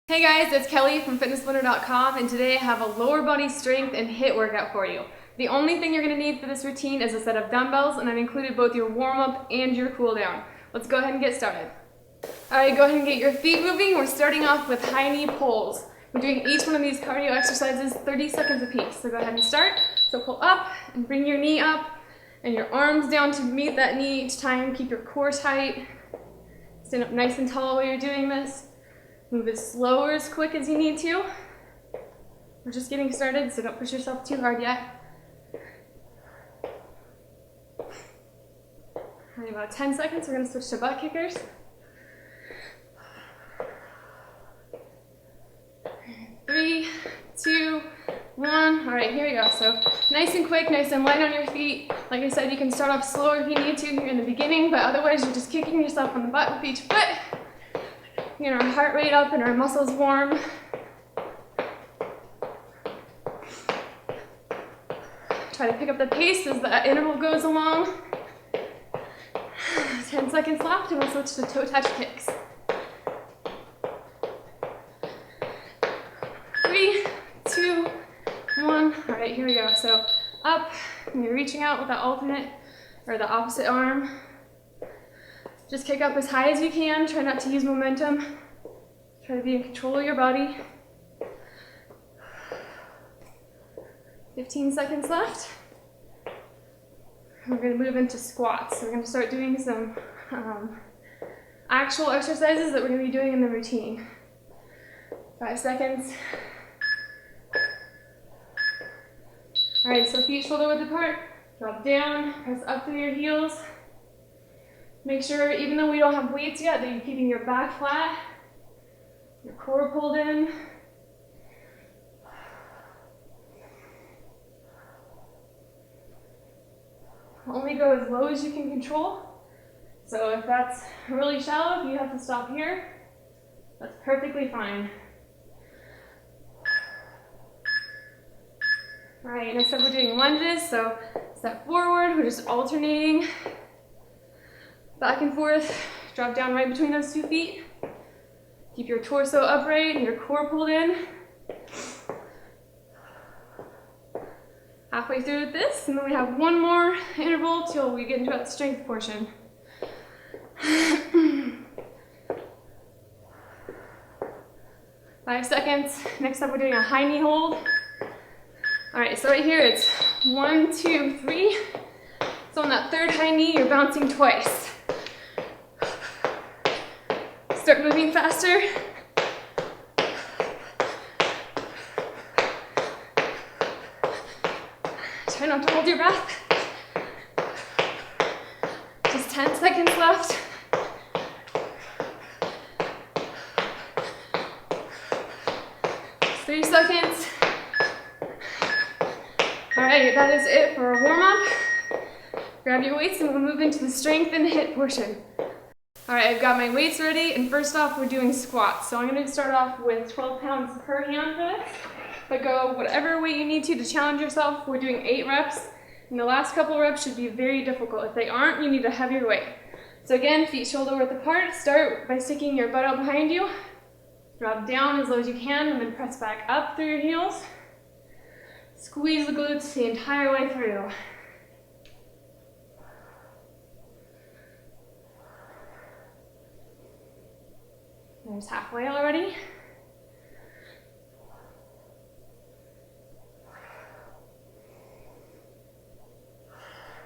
Hey guys, it's Kelly from fitnessblender.com, and today I have a lower body strength and HIIT workout for you. The only thing you're going to need for this routine is a set of dumbbells, and I've included both your warm-up and your cool-down. Let's go ahead and get started. Alright, go ahead and get your feet moving. We're starting off with high knee pulls. We're doing each one of these cardio exercises 30 seconds apiece. So go ahead and start. So pull up and bring your knee up and your arms down to meet that knee each time. Keep your core tight. Stand up nice and tall while you're doing this. Move as slow or as quick as you need to. We're just getting started, so don't push yourself too hard yet. Alright, about 10 seconds, we're going to switch to butt kickers. 3, 2, 1. Alright, here we go. So nice and quick, nice and light on your feet. Like I said, you can start off slower if you need to here in the beginning, but otherwise you're just kicking yourself on the butt with each foot. Get our heart rate up and our muscles warm. Try to pick up the pace as the interval goes along. 10 seconds left and we'll switch to toe touch kicks. 3, 2, 1. All right, here we go. So up, and you're reaching out with the alternate or the opposite arm. Just kick up as high as you can. Try not to use momentum. Try to be in control of your body. 15 seconds left. We're going to move into squats. So we're going to start doing some actual exercises that we're going to be doing in the routine. 5 seconds. All right, so feet shoulder width apart. Drop down, press up through your heels. Make sure, even though we don't have weights yet, that you're keeping your back flat, your core pulled in. Only go as low as you can control. So if that's really shallow, if you have to stop here, that's perfectly fine. All right, next up we're doing lunges. So step forward, we're just alternating. Back and forth, drop down right between those 2 feet. Keep your torso upright and your core pulled in. Halfway through with this, and then we have one more interval till we get into that strength portion. 5 seconds. Next up, we're doing a high knee hold. All right, so right here it's 1, 2, 3. So on that third high knee, you're bouncing twice. Start moving faster. Try not to hold your breath. Just 10 seconds left. Just 3 seconds. All right, that is it for our warm-up. Grab your weights and we'll move into the strength and HIIT portion. All right, I've got my weights ready, and first off, we're doing squats. So I'm going to start off with 12 pounds per hand for this, but go whatever weight you need to challenge yourself. We're doing 8 reps, and the last couple reps should be very difficult. If they aren't, you need a heavier weight. So again, feet shoulder width apart. Start by sticking your butt out behind you. Drop down as low as you can, and then press back up through your heels. Squeeze the glutes the entire way through. There's halfway already.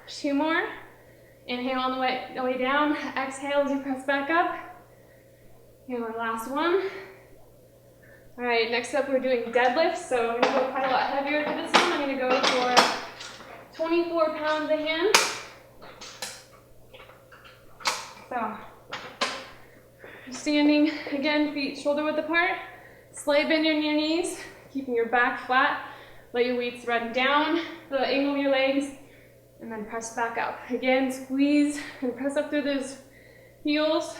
Two more. Inhale on the way down. Exhale as you press back up. And our last one. All right, next up we're doing deadlifts. So I'm going to go quite a lot heavier for this one. I'm going to go for 24 pounds a hand. So standing, again, feet shoulder width apart. Slight bend in your knees, keeping your back flat. Let your weights run down the angle of your legs, and then press back up. Again, squeeze and press up through those heels.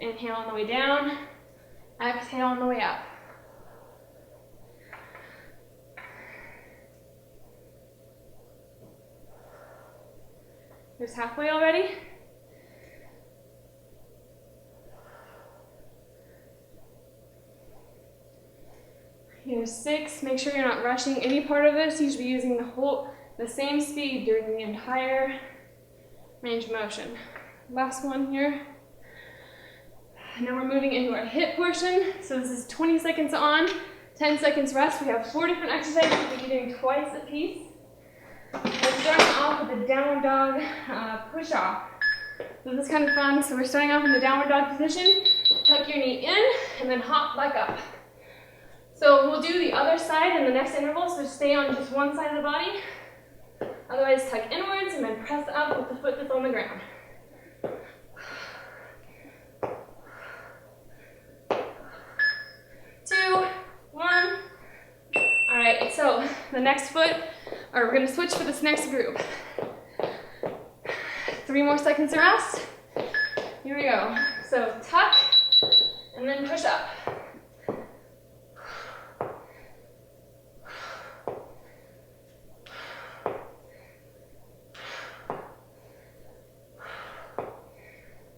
Inhale on the way down, exhale on the way up. There's halfway already. Here's 6. Make sure you're not rushing any part of this. You should be using the same speed during the entire range of motion. Last one here. Now we're moving into our HIIT portion. So this is 20 seconds on, 10 seconds rest. We have 4 different exercises that we're doing twice a piece. We're starting off with the downward dog push-off. So this is kind of fun. So we're starting off in the downward dog position. Tuck your knee in and then hop back up. So we'll do the other side in the next interval. So stay on just one side of the body. Otherwise, tuck inwards and then press up with the foot that's on the ground. 2, 1. All right, so the next foot, or we're gonna switch for this next group. 3 more seconds to rest. Here we go. So tuck and then push up.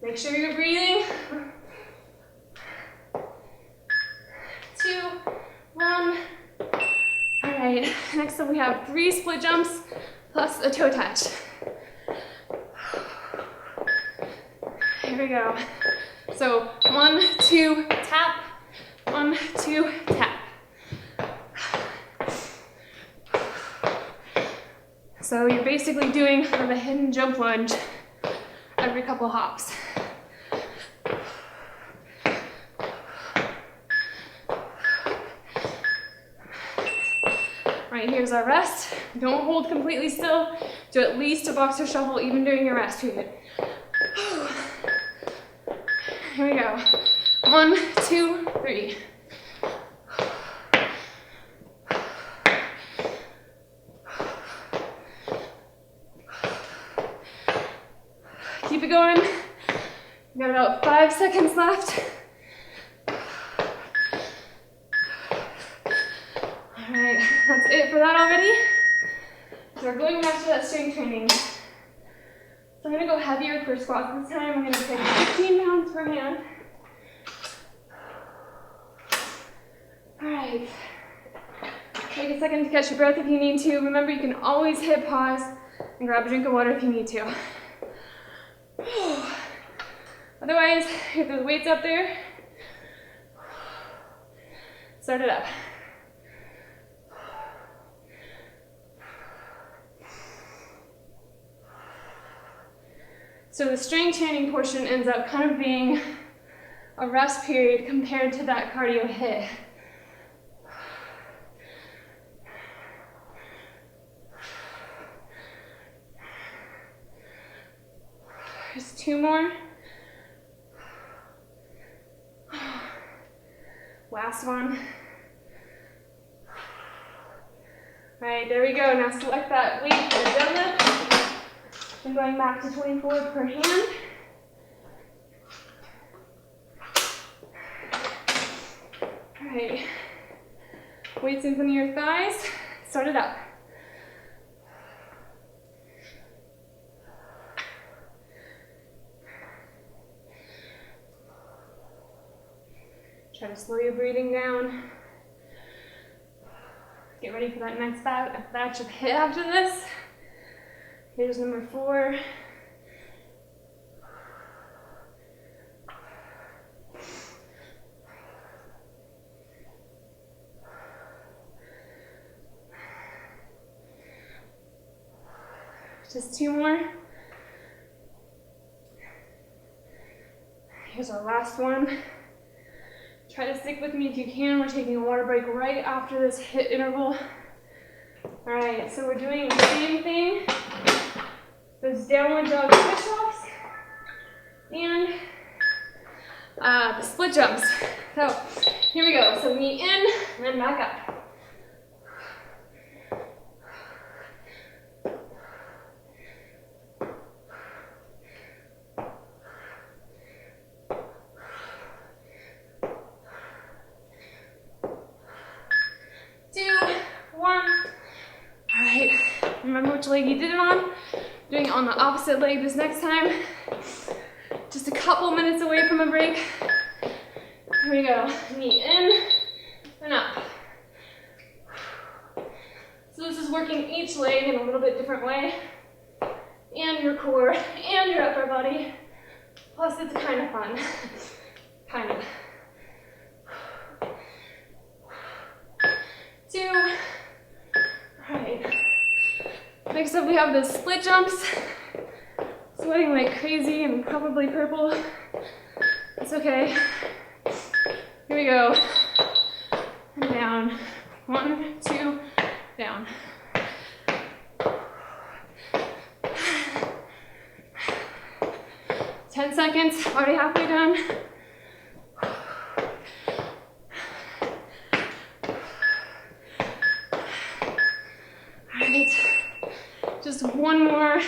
Make sure you're breathing. 2, 1. All right, next up we have 3 split jumps plus a toe touch. Here we go. So 1, 2, tap. 1, 2, tap. So you're basically doing kind of a hidden jump lunge every couple hops. Right, here's our rest. Don't hold completely still. Do at least a boxer shuffle even during your rest period. Here we go. 1, 2, 3. Keep it going. We've got about 5 seconds left. All right, that's it for that already. So we're going back to that strength training. So I'm gonna go heavier for squats this time. I'm gonna take 15 pounds per hand. All right. Take a second to catch your breath if you need to. Remember, you can always hit pause and grab a drink of water if you need to. Otherwise, if there's weights up there, start it up. So the strength training portion ends up kind of being a rest period compared to that cardio HIIT. Just 2 more. Last one. All right, there we go. Now select that weight for the deadlift. And going back to 24 per hand. All right. Weights in front of your thighs. Start it up. Try to slow your breathing down. Get ready for that next batch of HIIT after this. Here's number 4. Just 2 more. Here's our last one. Try to stick with me if you can. We're taking a water break right after this HIIT interval. All right, so we're doing the same thing. Those downward dog push-ups and the split jumps. So here we go. So knee in and then back up. Remember which leg you did it on. Doing it on the opposite leg this next time. Just a couple minutes away from a break. Here we go. Knee in and up. this is working each leg in a little bit different way, and your core, and your upper body. Plus, it's kind of fun. Kind of. 2. Right. Next up, we have the split jumps. Sweating like crazy and probably purple. It's okay. Here we go. And down. 1, 2, down. Ten seconds, already halfway done. Alright, just one more.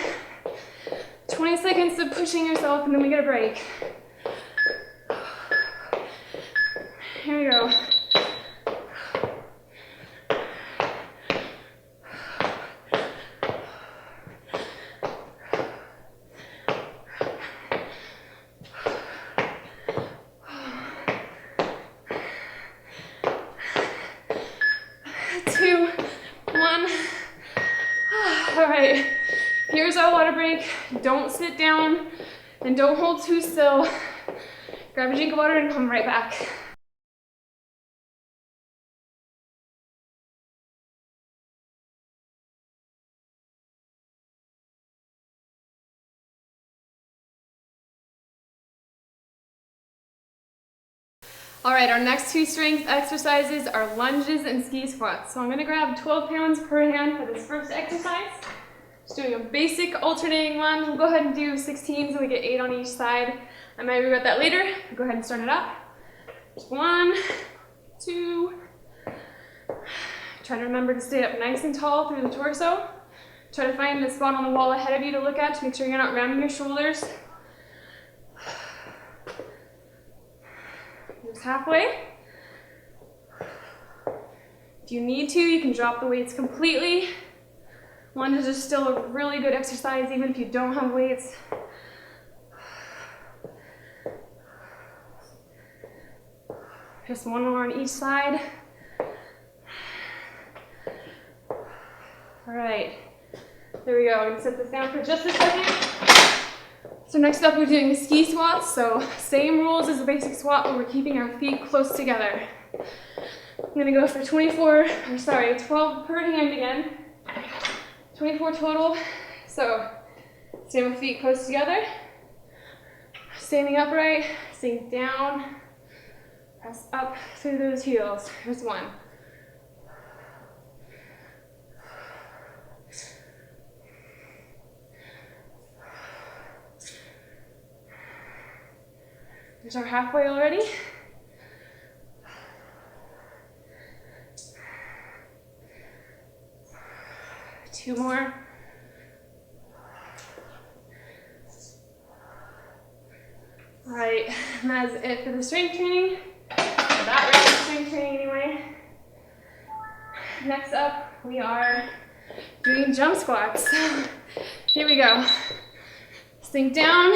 20 seconds of pushing yourself and then we get a break. Here we go. Alright, here's our water break. Don't sit down and don't hold too still. Grab a drink of water and come right back. Alright, our next 2 strength exercises are lunges and ski squats. So I'm going to grab 12 pounds per hand for this first exercise. Just doing a basic alternating lunge. We'll go ahead and do 16 so we get 8 on each side. I might regret that later. Go ahead and start it up. Just 1, 2. Try to remember to stay up nice and tall through the torso. Try to find a spot on the wall ahead of you to look at to make sure you're not rounding your shoulders. Just halfway. If you need to, you can drop the weights completely. Lunges are still a really good exercise even if you don't have weights. Just one more on each side. All right, there we go. I'm gonna set this down for just a second. So next up, we're doing ski squats. So same rules as a basic squat, but we're keeping our feet close together. I'm gonna go for 12 per hand again. 24 total. So stand with feet close together. Standing upright, sink down, press up through those heels. Here's 1. There's our halfway already. Two more. All right, and that's it for the strength training. That round of strength training anyway. Next up, we are doing jump squats. Here we go. Sink down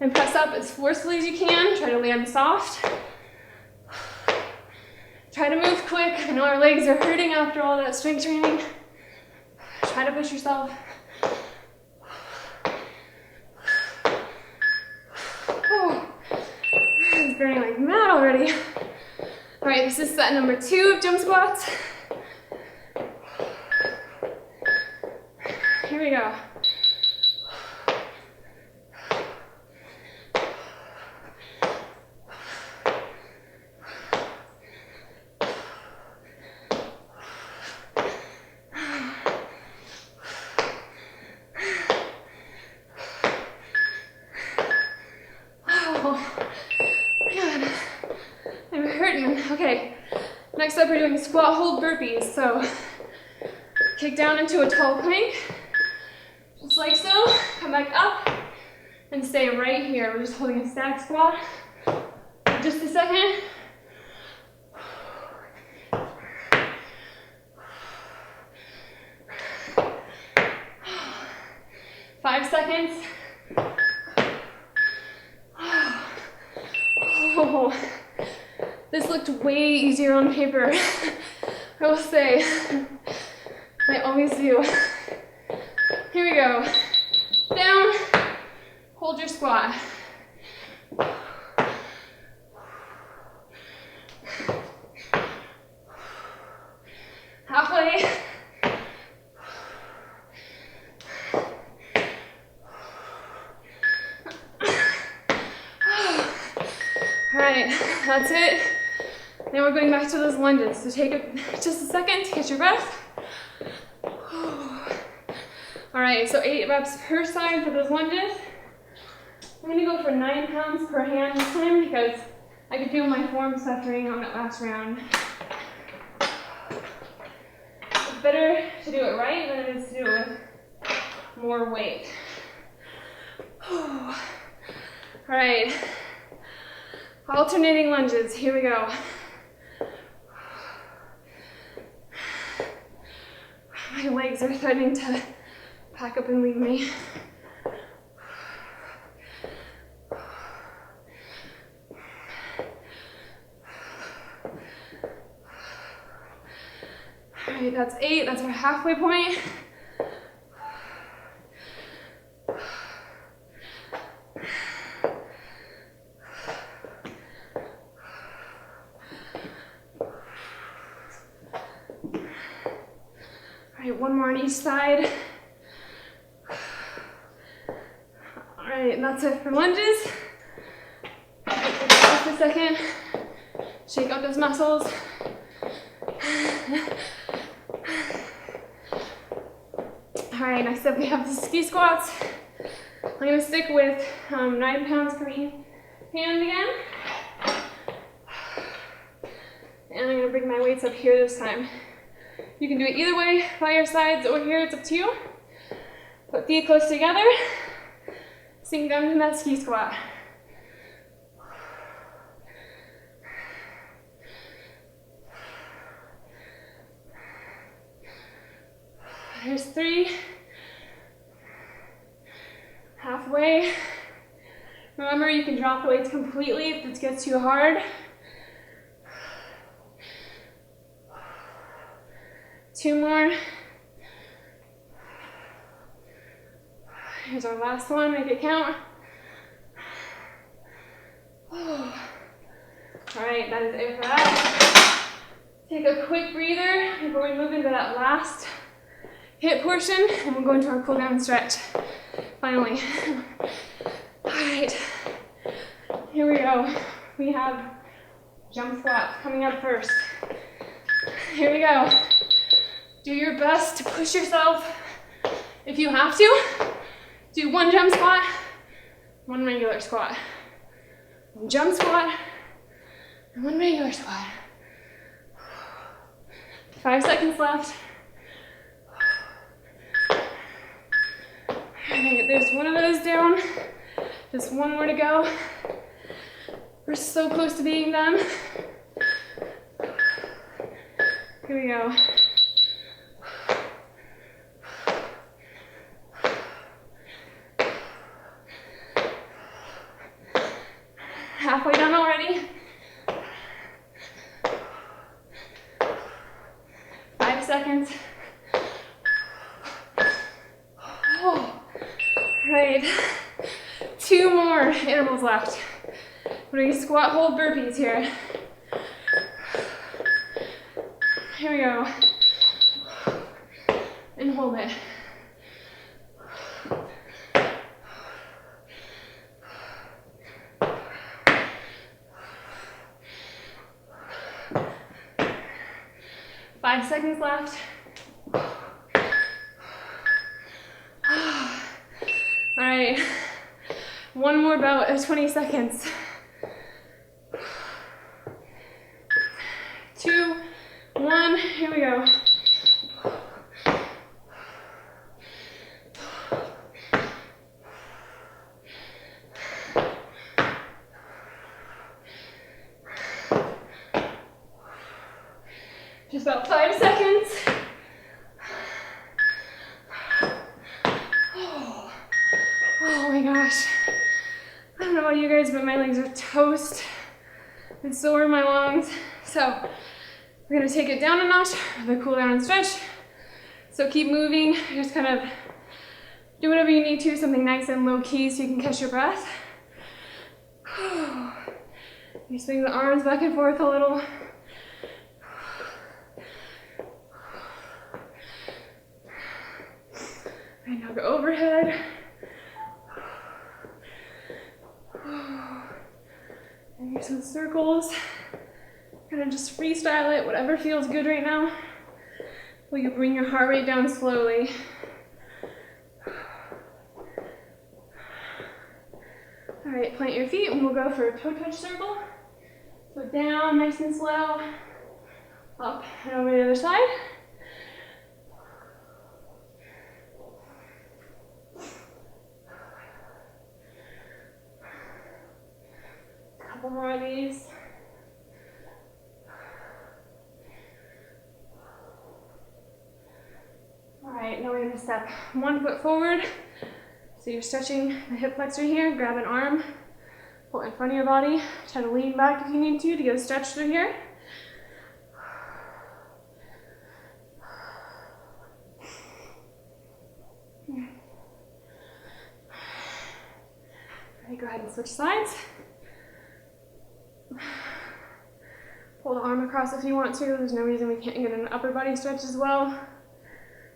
and press up as forcefully as you can. Try to land soft. Try to move quick. I know our legs are hurting after all that strength training. Try to push yourself. Oh, it's burning like mad already. All right, this is set number 2 of jump squats. Here we go. Okay, next up we're doing squat hold burpees. So kick down into a tall plank, just like so. Come back up and stay right here. We're just holding a static squat for just a second. Five seconds. Oh. This looked way easier on paper, I will say. I always do. Here we go. Down, hold your squat. Halfway. All right, that's it. Now we're going back to those lunges. So take just a second to catch your breath. All right, so 8 reps per side for those lunges. I'm gonna go for 9 pounds per hand this time because I could feel my form suffering on that last round. It's better to do it right than it is to do it with more weight. All right, alternating lunges, here we go. My legs are starting to pack up and leave me. All right, that's 8, that's our halfway point. All right, one more on each side. All right, and that's it for lunges. Just a second. Shake out those muscles. All right, next up we have the ski squats. I'm gonna stick with 9 pounds per hand again. And I'm gonna bring my weights up here this time. You can do it either way, by your sides or here, it's up to you. Put feet close together, sink down in that ski squat. There's 3. Halfway. Remember, you can drop the weights completely if this gets too hard. 2 more. Here's our last one, make it count. All right, that is it for that. Take a quick breather before we move into that last HIIT portion, and we'll go into our cool down stretch. Finally. All right, here we go. We have jump squats coming up first. Here we go. Do your best to push yourself. If you have to, do 1 jump squat, 1 regular squat. 1 jump squat, and 1 regular squat. 5 seconds left. Alright, there's 1 of those down. Just 1 more to go. We're so close to being done. Here we go. Halfway done already. 5 seconds. Oh. Right. 2 more intervals left. We're doing squat, hold, burpees here. Here we go. And hold it. Five seconds left. All right, 1 more bout of 20 seconds. 2, 1, here we go. Just about 5 seconds. Oh my gosh. I don't know about you guys, but my legs are toast. And so are my lungs. So we're gonna take it down a notch with a cool down and stretch. So keep moving, just kind of do whatever you need to, something nice and low key so you can catch your breath. You swing the arms back and forth a little. All right, now go overhead. And do some circles. Kind of just freestyle it, whatever feels good right now. Will you bring your heart rate down slowly? All right, plant your feet and we'll go for a toe touch circle. So down, nice and slow, up and over the other side. A couple more of these. All right, now we're gonna step 1 foot forward. So you're stretching the hip flexor here, grab an arm, pull it in front of your body, try to lean back if you need to get a stretch through here. All right, go ahead and switch sides. Pull the arm across if you want to. There's no reason we can't get an upper body stretch as well.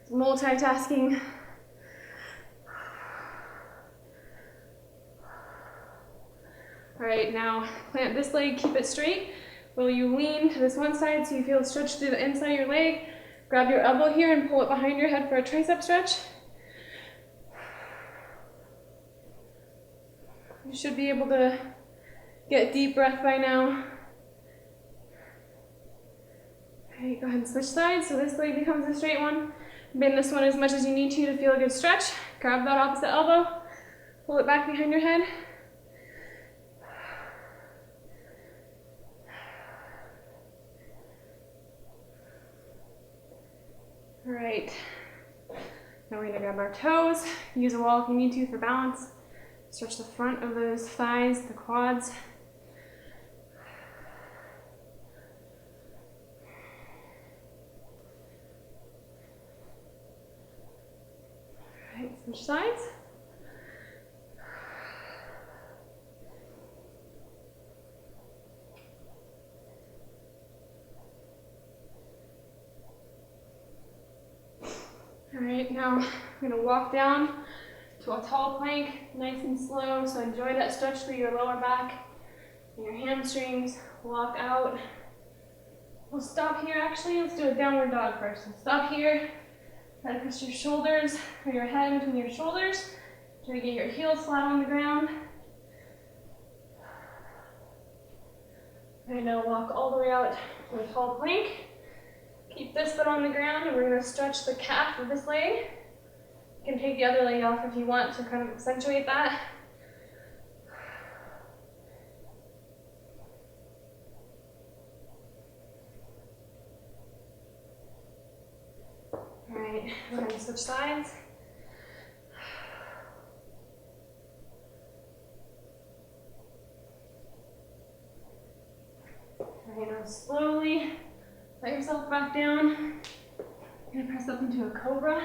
It's multitasking. All right, now plant this leg, keep it straight. Will you lean to this one side so you feel it stretch through the inside of your leg? Grab your elbow here and pull it behind your head for a tricep stretch. You should be able to get deep breath by now. All right, go ahead and switch sides so this leg becomes a straight one. Bend this one as much as you need to feel a good stretch. Grab that opposite elbow, pull it back behind your head. All right, now we're gonna grab our toes, use a wall if you need to for balance. Stretch the front of those thighs, the quads. All right, switch sides. All right, now I'm gonna walk down to a tall plank, nice and slow. So enjoy that stretch through your lower back and your hamstrings. Walk out. We'll stop here actually. Let's do a downward dog first. So stop here. Try to push your shoulders or your head in between your shoulders. Try to get your heels flat on the ground. All right, now walk all the way out to a tall plank. Keep this foot on the ground and we're going to stretch the calf of this leg. You can take the other leg off if you want to kind of accentuate that. All right, we're going to switch sides. All right, now slowly let yourself back down. You're going to press up into a cobra.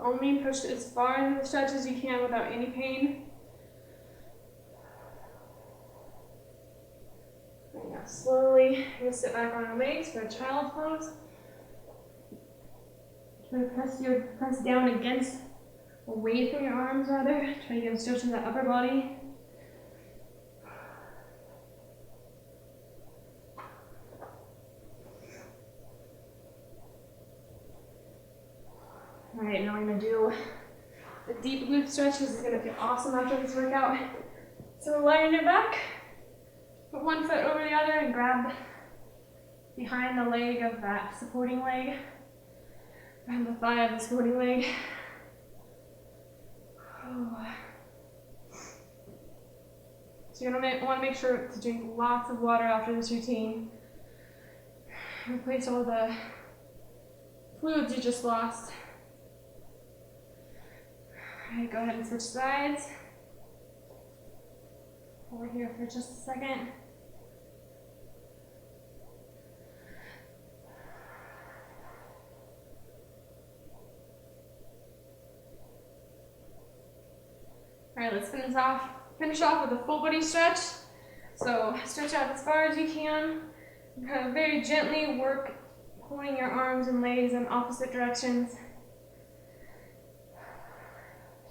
Only push as far into the stretch as you can without any pain. And now slowly, you're going to sit back on your legs for a child's pose. Try to press down against, away from your arms rather. Try to get a stretch in the upper body. All right, now we're gonna do a deep glute stretch. This is gonna feel awesome after this workout. So lie on your back, put one foot over the other and grab behind the leg of that supporting leg. Grab the thigh of the supporting leg. Oh. So you're gonna wanna make sure to drink lots of water after this routine. Replace all the fluids you just lost. All right, go ahead and switch sides. Over here for just a second. right, let's finish off with a full body stretch. So stretch out as far as you can. Kind of very gently work pulling your arms and legs in opposite directions.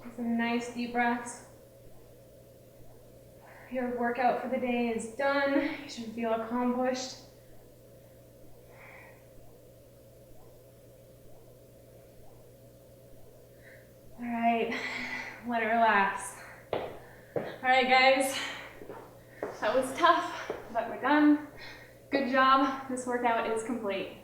Take some nice deep breaths. Your workout for the day is done. You should feel accomplished. All right, let it relax. All right, guys, that was tough, but we're done. Good job. This workout is complete.